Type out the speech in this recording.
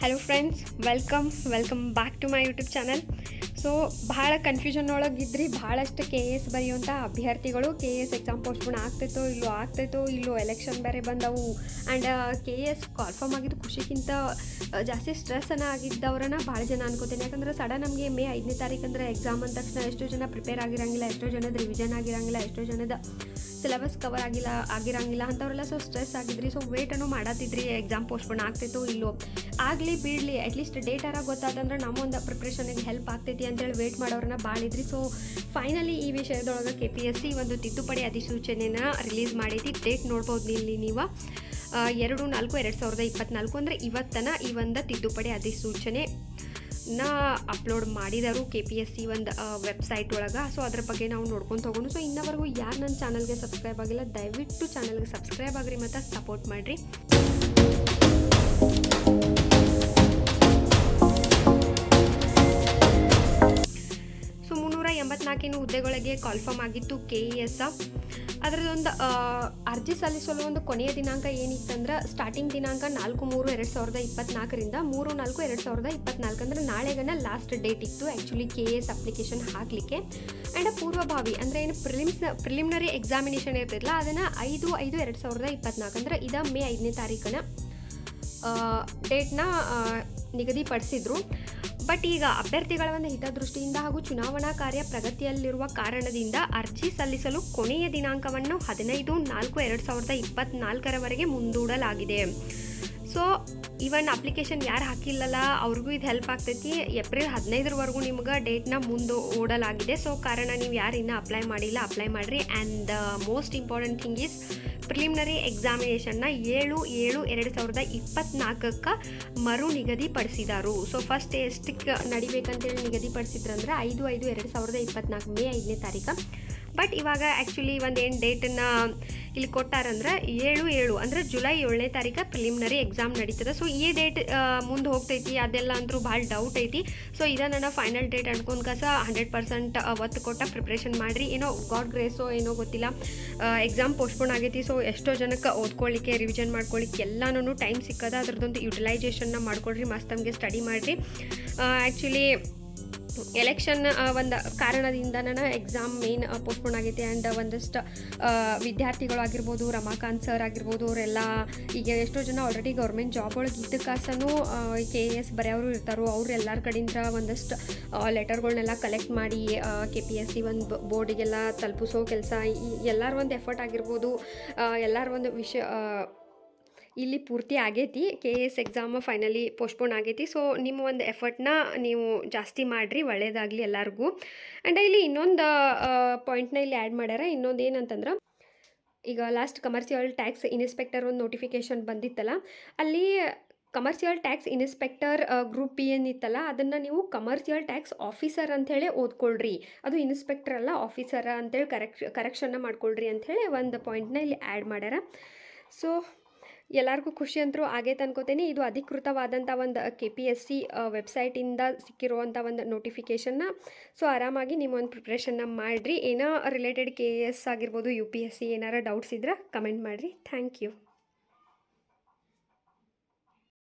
Hello friends, welcome back to my YouTube channel. So ಭಾಳ confusion ಒಳಗಿದ್ರಿ. ಭಾಳಷ್ಟು K A S ಬರೆಯುವಂಥ ಅಭ್ಯರ್ಥಿಗಳು K A S exam postpone ಆಗ್ತೈತೋ ಇಲ್ಲೋ ಎಲೆಕ್ಷನ್ ಬೇರೆ ಬಂದವು. And K A S confirm ಆಗಿದ್ದು ಖುಷಿಗಿಂತ ಜಾಸ್ತಿ ಸ್ಟ್ರೆಸ್ಸನ್ನು ಆಗಿದ್ದವ್ರನ್ನ ಭಾಳ ಜನ ಅನ್ಕೋತೀನಿ. ಯಾಕಂದರೆ ಸಡನ್ ನಮಗೆ ಮೇ 5ನೇ ತಾರೀಕು ಅಂದರೆ ಎಕ್ಸಾಮ್ ಅಂದ ತಕ್ಷಣ ಎಷ್ಟೋ ಜನ ಪ್ರಿಪೇರ್ ಆಗಿರಂಗಿಲ್ಲ, ಎಷ್ಟೋ ಜನದ ರಿವಿಷನ್ ಆಗಿರಂಗಿಲ್ಲ, ಎಷ್ಟೋ ಜನದ ಸಿಲೆಬಸ್ ಕವರ್ ಆಗಿರಂಗಿಲ್ಲ ಅಂಥವ್ರೆಲ್ಲ. ಸೊ ಸ್ಟ್ರೆಸ್ ಆಗಿದ್ರಿ. ಸೊ ವೇಟನ್ನು ಮಾಡತ್ತಿದ್ರಿ, ಎಕ್ಸಾಮ್ ಪೋಸ್ಟ್ಪೋನ್ ಆಗ್ತೈತೋ ಇಲ್ಲೋ, ಆಗಲಿ ಬಿಡಲಿ ಅಟ್ಲೀಸ್ಟ್ ಡೇಟಾರ ಗೊತ್ತಾದಂದ್ರೆ ನಮ್ಮೊಂದು ಪ್ರಿಪ್ರೇಷನಿಗೆ ಹೆಲ್ಪ್ ಆಗ್ತೈತಿ ಅಂತೇಳಿ ವೇಟ್ ಮಾಡೋರನ್ನ ಭಾಳ ಇದ್ರಿ. ಸೊ ಫೈನಲಿ ಈ ವಿಷಯದೊಳಗೆ KPSC ಒಂದು ತಿದ್ದುಪಡಿ ಅಧಿಸೂಚನೆನ ರಿಲೀಸ್ ಮಾಡೈತಿ. ಡೇಟ್ ನೋಡ್ಬೋದು ಇಲ್ಲಿ ನೀವು, 2/4/2024 ಅಂದರೆ ಇವತ್ತನ ಈ ಒಂದು ತಿದ್ದುಪಡಿ ಅಧಿಸೂಚನೆ ಅಪ್ಲೋಡ್ ಮಾಡಿದರು KPSC ಒಂದು ವೆಬ್ಸೈಟ್ ಒಳಗೆ. ಸೊ ಅದ್ರ ಬಗ್ಗೆ ನಾವು ನೋಡ್ಕೊಂಡು ಹೋಗೋಣ. ಸೊ ಇನ್ನವರೆಗೂ ಯಾರು ನನ್ನ ಚಾನಲ್ಗೆ ಸಬ್ಸ್ಕ್ರೈಬ್ ಆಗಿಲ್ಲ, ದಯವಿಟ್ಟು ಚಾನಲ್ಗೆ ಸಬ್ಸ್ಕ್ರೈಬ್ ಆಗಿರಿ ಮತ್ತು ಸಪೋರ್ಟ್ ಮಾಡಿರಿ. ಸೊ 384 ಹುದ್ದೆಗಳಿಗೆ ಕಾಲ್ಫರ್ಮ್ ಆಗಿತ್ತು KES. ಅದರದೊಂದು ಅರ್ಜಿ ಸಲ್ಲಿಸಲು ಒಂದು ಕೊನೆಯ ದಿನಾಂಕ ಏನಿತ್ತಂದ್ರೆ ಸ್ಟಾರ್ಟಿಂಗ್ ದಿನಾಂಕ 4/3/2024ರಿಂದ 3/4/2024 ಅಂದರೆ ನಾಳೆಗನ ಲಾಸ್ಟ್ ಡೇಟ್ ಇತ್ತು ಆ್ಯಕ್ಚುಲಿ KES ಅಪ್ಲಿಕೇಶನ್ ಹಾಕಲಿಕ್ಕೆ. ಆ್ಯಂಡ್ ಪೂರ್ವಭಾವಿ ಅಂದರೆ ಏನು ಪ್ರಿಲಿಮಿನರಿ ಎಕ್ಸಾಮಿನೇಷನ್ ಇರ್ತಿಲ್ಲ ಅದನ್ನು 5/5/2024 ಅಂದರೆ ಮೇ 5ನೇ ತಾರೀಕನ ಡೇಟ್ನ ನಿಗದಿಪಡಿಸಿದ್ರು. ಬಟ್ ಈಗ ಅಭ್ಯರ್ಥಿಗಳ ಒಂದು ಹಿತದೃಷ್ಟಿಯಿಂದ ಹಾಗೂ ಚುನಾವಣಾ ಕಾರ್ಯ ಪ್ರಗತಿಯಲ್ಲಿರುವ ಕಾರಣದಿಂದ ಅರ್ಜಿ ಸಲ್ಲಿಸಲು ಕೊನೆಯ ದಿನಾಂಕವನ್ನು 15/4/2024 ಮುಂದೂಡಲಾಗಿದೆ. ಸೊ ಇವನ್ ಅಪ್ಲಿಕೇಶನ್ ಯಾರು ಹಾಕಿಲ್ಲಲ್ಲ ಅವ್ರಿಗೂ ಇದು ಹೆಲ್ಪ್ ಆಗ್ತೈತಿ. ಏಪ್ರಿಲ್ 15ರವರೆಗೂ ನಿಮ್ಗೆ ಡೇಟ್ನ ಮುಂದೆ ಓಡಲಾಗಿದೆ. ಸೊ ಕಾರಣ ನೀವು ಯಾರು ಇನ್ನೂ ಅಪ್ಲೈ ಮಾಡಿಲ್ಲ, ಅಪ್ಲೈ ಮಾಡಿರಿ. And the most important thing is preliminary ಎಕ್ಸಾಮಿನೇಷನ್ನ 7/7/2024 ಮರು ನಿಗದಿಪಡಿಸಿದರು. ಸೊ ಫಸ್ಟ್ ಎಷ್ಟಕ್ಕೆ ನಡಿಬೇಕಂತೇಳಿ ನಿಗದಿಪಡಿಸಿದ್ರಂದ್ರೆ 5/5/2024 ಮೇ 5ನೇ ತಾರೀಕು. ಬಟ್ ಇವಾಗ ಆ್ಯಕ್ಚುಲಿ ಒಂದು ಏನು ಡೇಟನ್ನು ಇಲ್ಲಿ ಕೊಟ್ಟಾರಂದ್ರೆ 7/7 ಅಂದರೆ ಜುಲೈ 7ನೇ ತಾರೀಕು ಪ್ರಿಲಿಮಿನರಿ ಎಕ್ಸಾಮ್ ನಡೀತದೆ. ಸೊ ಈ ಡೇಟ್ ಮುಂದೆ ಹೋಗ್ತೈತಿ ಅದೆಲ್ಲ ಅಂದರೂ ಭಾಳ ಡೌಟ್ ಐತಿ. ಸೊ ಇದನ್ನು ಫೈನಲ್ ಡೇಟ್ ಅನ್ಕೊಂಡು 100% ಒತ್ತು ಕೊಟ್ಟ ಪ್ರಿಪ್ರೇಷನ್ ಮಾಡಿರಿ. ಏನೋ ಗಾಡ್ ಗ್ರೇಸೋ ಏನೋ ಗೊತ್ತಿಲ್ಲ, ಎಕ್ಸಾಮ್ ಪೋಸ್ಟ್ಪೋನ್ ಆಗೈತಿ. ಸೊ ಎಷ್ಟೋ ಜನಕ್ಕೆ ಓದ್ಕೊಳ್ಳಿಕ್ಕೆ ರಿವಿಷನ್ ಮಾಡ್ಕೊಳ್ಳಿಕ್ಕೆ ಎಲ್ಲನೂ ಟೈಮ್ ಸಿಕ್ಕದ. ಅದ್ರದ್ದೊಂದು ಯುಟಿಲೈಸೇಷನ್ನ ಮಾಡ್ಕೊಳ್ರಿ, ಮಸ್ತ್ ನಮಗೆ ಸ್ಟಡಿ ಮಾಡಿರಿ. ಆ್ಯಕ್ಚುಲಿ ಎಲೆಕ್ಷನ್ ಒಂದು ಕಾರಣದಿಂದ ಎಕ್ಸಾಮ್ ಮೇನ್ ಪೋಸ್ಟ್ಪೋನ್ ಆಗೈತೆ. ಆ್ಯಂಡ್ ಒಂದಷ್ಟು ವಿದ್ಯಾರ್ಥಿಗಳಾಗಿರ್ಬೋದು, ರಮಾಕಾಂತ್ ಸರ್ ಆಗಿರ್ಬೋದು, ಅವರೆಲ್ಲ ಈಗ ಎಷ್ಟೋ ಜನ ಆಲ್ರೆಡಿ ಗೌರ್ಮೆಂಟ್ ಜಾಬ್ ಒಳಗೆ ಇದ್ದ ಕಾಸನು KES ಬರೆಯೋರು ಇರ್ತಾರೋ ಅವ್ರು ಎಲ್ಲರ ಕಡೆಯಿಂದ ಒಂದಷ್ಟು ಲೆಟರ್ಗಳನ್ನೆಲ್ಲ ಕಲೆಕ್ಟ್ ಮಾಡಿ KPSC ಒಂದು ಬೋರ್ಡಿಗೆಲ್ಲ ತಲುಪಿಸೋ ಕೆಲಸ ಎಲ್ಲರ ಒಂದು ಎಫರ್ಟ್ ಆಗಿರ್ಬೋದು, ಎಲ್ಲರ ಒಂದು ವಿಷಯ ಇಲ್ಲಿ ಪೂರ್ತಿ ಆಗೈತಿ. KES ಎಕ್ಸಾಮ್ ಫೈನಲಿ ಪೋಸ್ಟ್ಪೋನ್ ಆಗೈತಿ. ಸೊ ನಿಮ್ಮ ಒಂದು ಎಫರ್ಟ್ನ ನೀವು ಜಾಸ್ತಿ ಮಾಡಿರಿ, ಒಳ್ಳೆಯದಾಗಲಿ ಎಲ್ಲರಿಗೂ. ಆ್ಯಂಡ್ ಇಲ್ಲಿ ಇನ್ನೊಂದು ಪಾಯಿಂಟ್ನ ಇಲ್ಲಿ ಆ್ಯಡ್ ಮಾಡ್ಯಾರ. ಇನ್ನೊಂದು ಏನಂತಂದ್ರೆ ಈಗ ಲಾಸ್ಟ್ ಕಮರ್ಷಿಯಲ್ ಟ್ಯಾಕ್ಸ್ ಇನ್ಸ್ಪೆಕ್ಟರ್ ಒಂದು ನೋಟಿಫಿಕೇಷನ್ ಬಂದಿತ್ತಲ್ಲ, ಅಲ್ಲಿ commercial tax inspector group B ಏನಿತ್ತಲ್ಲ ಅದನ್ನು ನೀವು ಕಮರ್ಷಿಯಲ್ ಟ್ಯಾಕ್ಸ್ ಆಫೀಸರ್ ಅಂಥೇಳಿ ಓದ್ಕೊಳ್ರಿ. ಅದು ಇನ್ಸ್ಪೆಕ್ಟರ್ ಅಲ್ಲ ಆಫೀಸರ ಅಂಥೇಳಿ ಕರೆಕ್ಷನ್ನ ಮಾಡ್ಕೊಳ್ರಿ ಅಂಥೇಳಿ ಒಂದು ಪಾಯಿಂಟ್ನ ಇಲ್ಲಿ ಆ್ಯಡ್ ಮಾಡ್ಯಾರ. ಸೊ ಎಲ್ಲರಿಗೂ ಖುಷಿ ಅಂತರೂ ಆಗೈತೆ ಅನ್ಕೋತೀನಿ. ಇದು ಅಧಿಕೃತವಾದಂಥ ಒಂದು KPSC ವೆಬ್ಸೈಟಿಂದ ಸಿಕ್ಕಿರುವಂಥ ಒಂದು ನೋಟಿಫಿಕೇಷನ್ನ. ಸೊ ಆರಾಮಾಗಿ ನೀವು ಒಂದು ಪ್ರಿಪ್ರೇಷನ್ನ ಮಾಡಿರಿ. ಏನೋ ರಿಲೇಟೆಡ್ KES ಆಗಿರ್ಬೋದು, UPSC ಏನಾರ ಡೌಟ್ಸ್ ಇದ್ರೆ ಕಮೆಂಟ್ ಮಾಡಿರಿ. Thank you.